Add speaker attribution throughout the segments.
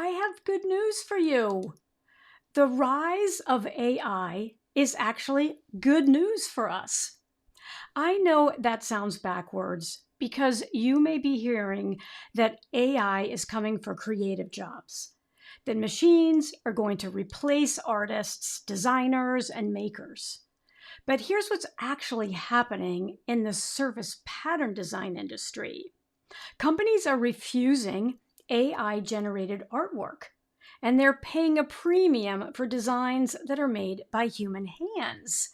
Speaker 1: I have good news for you. The rise of AI is actually good news for us. I know that sounds backwards because you may be hearing that AI is coming for creative jobs, that machines are going to replace artists, designers, and makers. But here's what's actually happening in the surface pattern design industry. Companies are refusing AI-generated artwork, and they're paying a premium for designs that are made by human hands.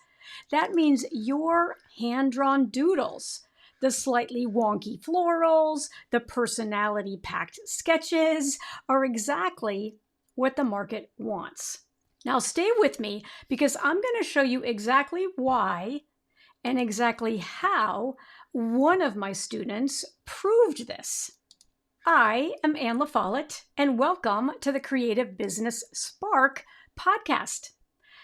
Speaker 1: That means your hand-drawn doodles, the slightly wonky florals, the personality-packed sketches, are exactly what the market wants. Now stay with me because I'm going to show you exactly why and exactly how one of my students proved this. I am Anne LaFollette, and welcome to the Creative Business Spark podcast.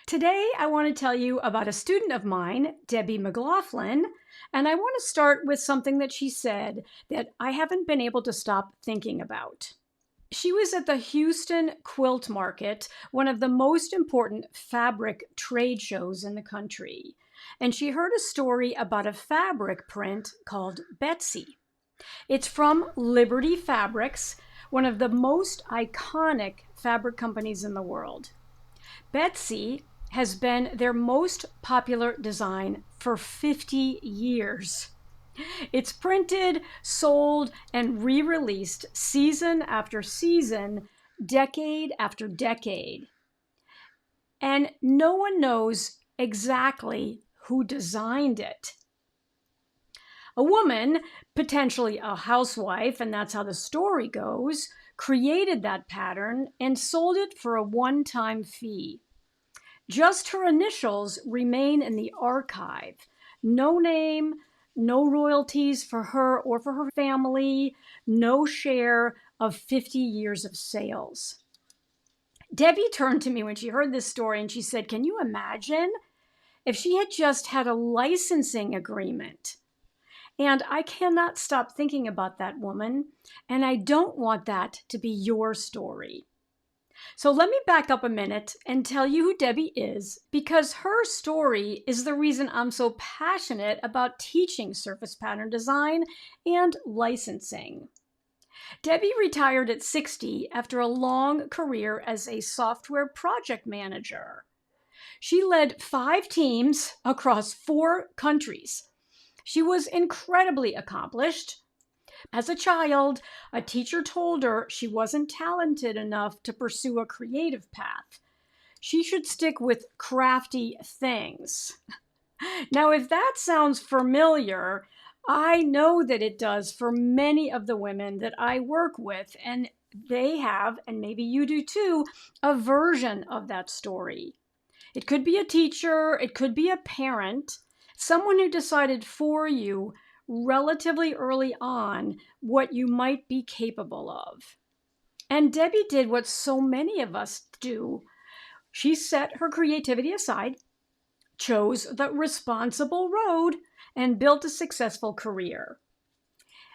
Speaker 1: Today, I want to tell you about a student of mine, Debby McLaughlin, and I want to start with something that she said that I haven't been able to stop thinking about. She was at the Houston Quilt Market, one of the most important fabric trade shows in the country, and she heard a story about a fabric print called Betsy. It's from Liberty Fabrics, one of the most iconic fabric companies in the world. Betsy has been their most popular design for 50 years. It's printed, sold, and re-released season after season, decade after decade. And no one knows exactly who designed it. A woman, potentially a housewife, and that's how the story goes, created that pattern and sold it for a one-time fee. Just her initials remain in the archive. No name, no royalties for her or for her family, no share of 50 years of sales. Debby turned to me when she heard this story and she said, "Can you imagine if she had just had a licensing agreement?" And I cannot stop thinking about that woman, and I don't want that to be your story. So let me back up a minute and tell you who Debby is, because her story is the reason I'm so passionate about teaching surface pattern design and licensing. Debby retired at 60 after a long career as a software project manager. She led 5 teams across 4 countries. She was incredibly accomplished. As a child, a teacher told her she wasn't talented enough to pursue a creative path. She should stick with crafty things. Now, if that sounds familiar, I know that it does for many of the women that I work with, and they have, and maybe you do too, a version of that story. It could be a teacher, it could be a parent, someone who decided for you relatively early on what you might be capable of. And Debby did what so many of us do. She set her creativity aside, chose the responsible road, and built a successful career.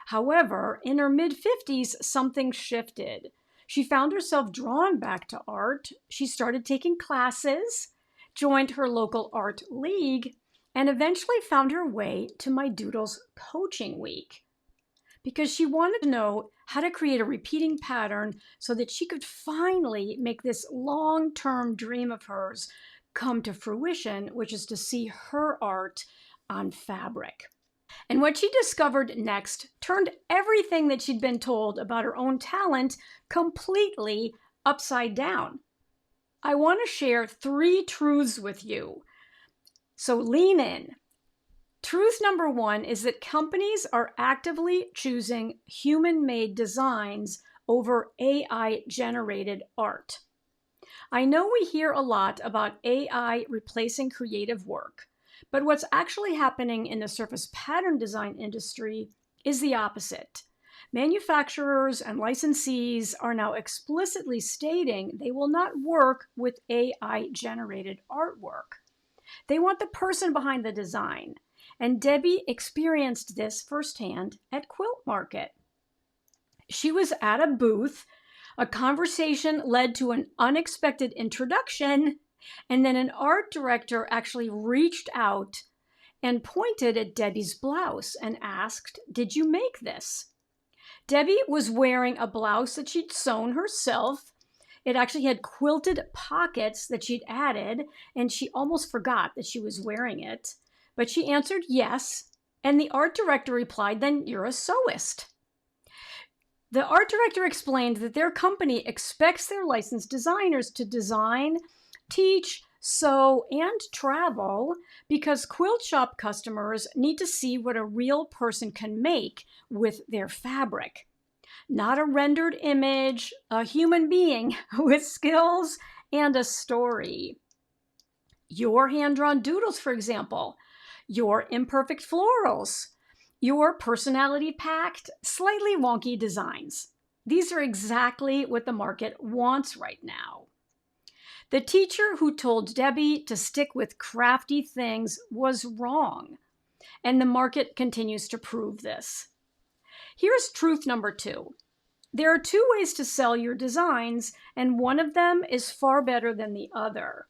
Speaker 1: However, in her mid-50s, something shifted. She found herself drawn back to art. She started taking classes, joined her local art league, and eventually found her way to my Doodles coaching week because she wanted to know how to create a repeating pattern so that she could finally make this long-term dream of hers come to fruition, which is to see her art on fabric. And what she discovered next turned everything that she'd been told about her own talent completely upside down. I want to share 3 truths with you. So lean in. Truth number 1 is that companies are actively choosing human-made designs over AI-generated art. I know we hear a lot about AI replacing creative work, but what's actually happening in the surface pattern design industry is the opposite. Manufacturers and licensees are now explicitly stating they will not work with AI-generated artwork. They want the person behind the design, and Debby experienced this firsthand at Quilt Market. She was at a booth A conversation led to an unexpected introduction, and then an art director actually reached out and pointed at Debbie's blouse and asked, "Did you make this?" Debbie was wearing a blouse that she'd sewn herself. It actually had quilted pockets that she'd added, and she almost forgot that she was wearing it. But she answered yes, and the art director replied, "Then you're a sewist." The art director explained that their company expects their licensed designers to design, teach, sew, and travel because quilt shop customers need to see what a real person can make with their fabric. Not a rendered image, a human being with skills and a story. Your hand-drawn doodles, for example, your imperfect florals, your personality-packed, slightly wonky designs. These are exactly what the market wants right now. The teacher who told Debbie to stick with crafty things was wrong, and the market continues to prove this. Here's truth number 2. There are 2 ways to sell your designs, and one of them is far better than the other.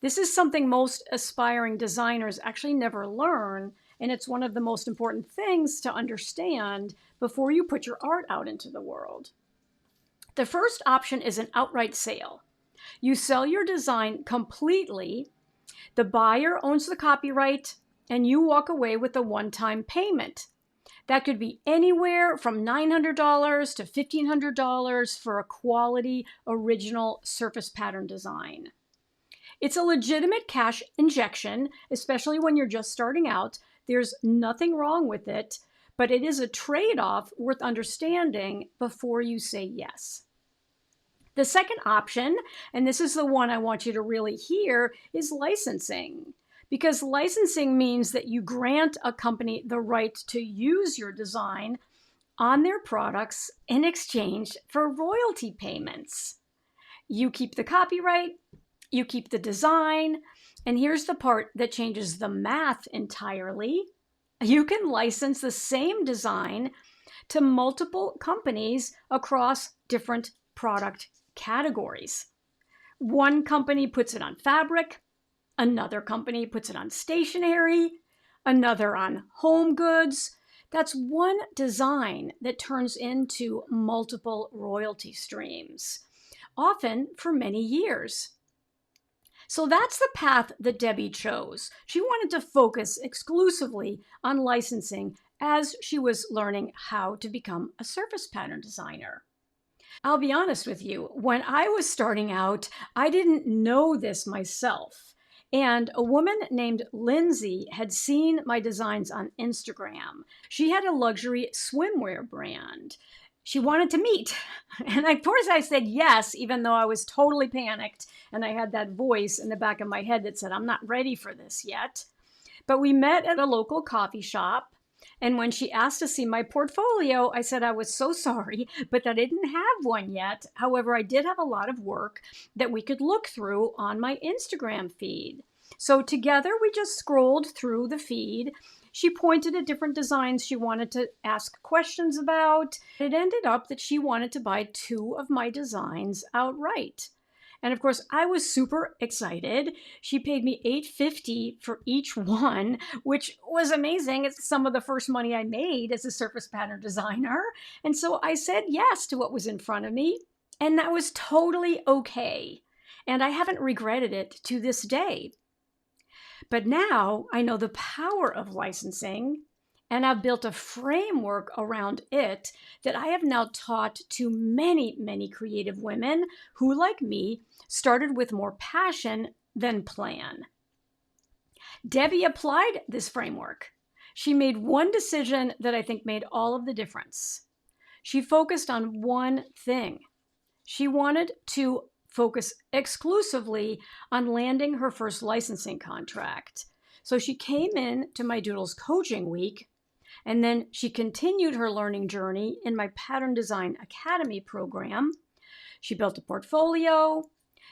Speaker 1: This is something most aspiring designers actually never learn, and it's one of the most important things to understand before you put your art out into the world. The first option is an outright sale. You sell your design completely, the buyer owns the copyright, and you walk away with a one-time payment. That could be anywhere from $900 to $1,500 for a quality original surface pattern design. It's a legitimate cash injection, especially when you're just starting out. There's nothing wrong with it, but it is a trade-off worth understanding before you say yes. The second option, and this is the one I want you to really hear, is licensing. Because licensing means that you grant a company the right to use your design on their products in exchange for royalty payments. You keep the copyright, you keep the design, and here's the part that changes the math entirely. You can license the same design to multiple companies across different product categories. One company puts it on fabric, another company puts it on stationery, another on home goods. That's one design that turns into multiple royalty streams, often for many years. So that's the path that Debbie chose. She wanted to focus exclusively on licensing as she was learning how to become a surface pattern designer. I'll be honest with you, when I was starting out, I didn't know this myself. And a woman named Lindsay had seen my designs on Instagram. She had a luxury swimwear brand. She wanted to meet. And of course I said yes, even though I was totally panicked. And I had that voice in the back of my head that said, "I'm not ready for this yet." But we met at a local coffee shop. And when she asked to see my portfolio, I said I was so sorry, but I didn't have one yet. However, I did have a lot of work that we could look through on my Instagram feed. So together we just scrolled through the feed. She pointed at different designs she wanted to ask questions about. It ended up that she wanted to buy 2 of my designs outright. And of course, I was super excited. She paid me $8.50 for each one, which was amazing. It's some of the first money I made as a surface pattern designer. And so I said yes to what was in front of me, and that was totally okay. And I haven't regretted it to this day. But now I know the power of licensing, and I've built a framework around it that I have now taught to many, many creative women who, like me, started with more passion than plan. Debbie applied this framework. She made one decision that I think made all of the difference. She focused on one thing. She wanted to focus exclusively on landing her first licensing contract. So she came in to my Doodles Coaching Week, and then she continued her learning journey in my Pattern Design Academy program. She built a portfolio.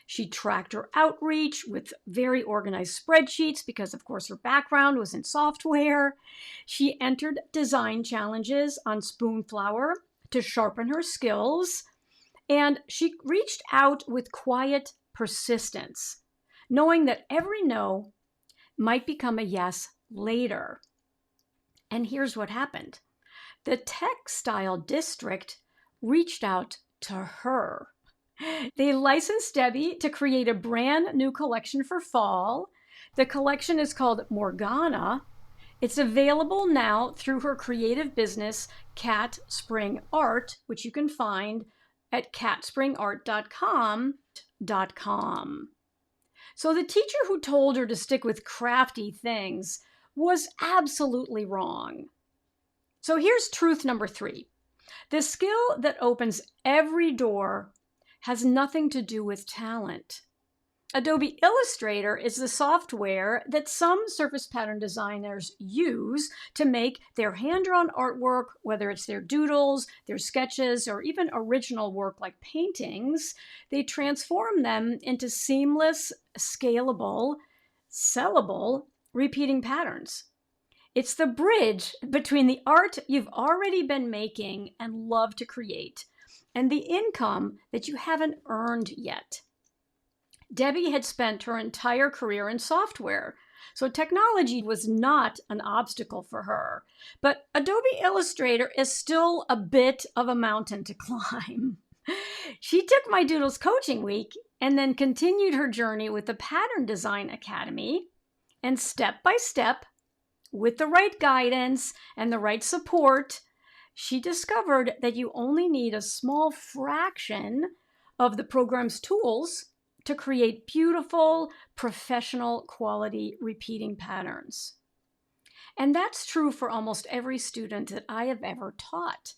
Speaker 1: She tracked her outreach with very organized spreadsheets because, of course, her background was in software. She entered design challenges on Spoonflower to sharpen her skills. And she reached out with quiet persistence, knowing that every no might become a yes later. And here's what happened. The Textile district reached out to her. They licensed Debby to create a brand new collection for fall. The collection is called Morgana. It's available now through her creative business, Cat Spring Art, which you can find at catspringart.com. So the teacher who told her to stick with crafty things was absolutely wrong. So here's truth number 3. The skill that opens every door has nothing to do with talent. Adobe Illustrator is the software that some surface pattern designers use to make their hand-drawn artwork, whether it's their doodles, their sketches, or even original work like paintings. They transform them into seamless, scalable, sellable, repeating patterns. It's the bridge between the art you've already been making and love to create and the income that you haven't earned yet. Debby had spent her entire career in software, so technology was not an obstacle for her. But Adobe Illustrator is still a bit of a mountain to climb. She took my Doodles coaching week and then continued her journey with the Pattern Design Academy, and step by step, with the right guidance and the right support, she discovered that you only need a small fraction of the program's tools to create beautiful, professional quality repeating patterns. And that's true for almost every student that I have ever taught.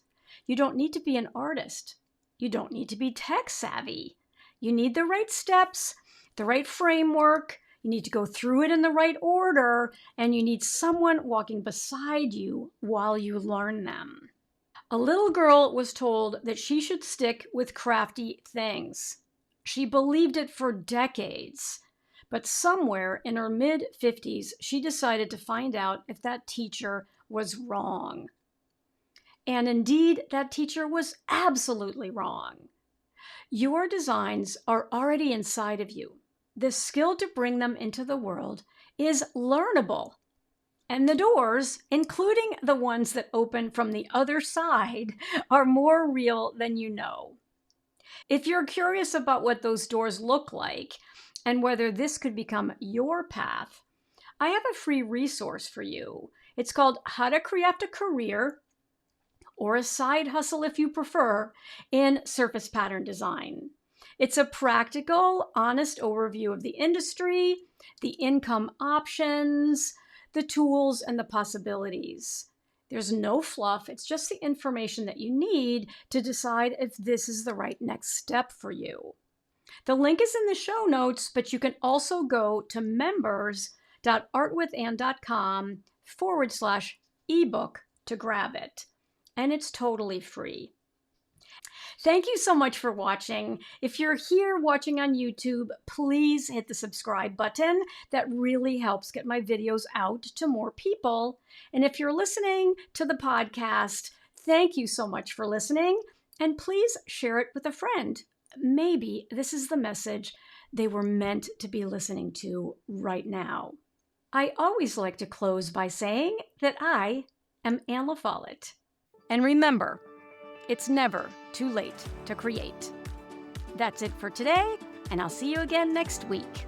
Speaker 1: You don't need to be an artist. You don't need to be tech savvy. You need the right steps, the right framework. You need to go through it in the right order, and you need someone walking beside you while you learn them. A little girl was told that she should stick with crafty things. She believed it for decades, but somewhere in her mid-50s, she decided to find out if that teacher was wrong. And indeed, that teacher was absolutely wrong. Your designs are already inside of you. The skill to bring them into the world is learnable. And the doors, including the ones that open from the other side, are more real than you know. If you're curious about what those doors look like and whether this could become your path, I have a free resource for you. It's called How to Craft a Career, or a side hustle if you prefer, in surface pattern design. It's a practical, honest overview of the industry, the income options, the tools, and the possibilities. There's no fluff. It's just the information that you need to decide if this is the right next step for you. The link is in the show notes, but you can also go to members.artwithann.com/ebook to grab it. And it's totally free. Thank you so much for watching. If you're here watching on YouTube, please hit the subscribe button. That really helps get my videos out to more people. And if you're listening to the podcast, thank you so much for listening. And please share it with a friend. Maybe this is the message they were meant to be listening to right now. I always like to close by saying that I am Ann LaFollette. And remember, it's never too late to create. That's it for today, and I'll see you again next week.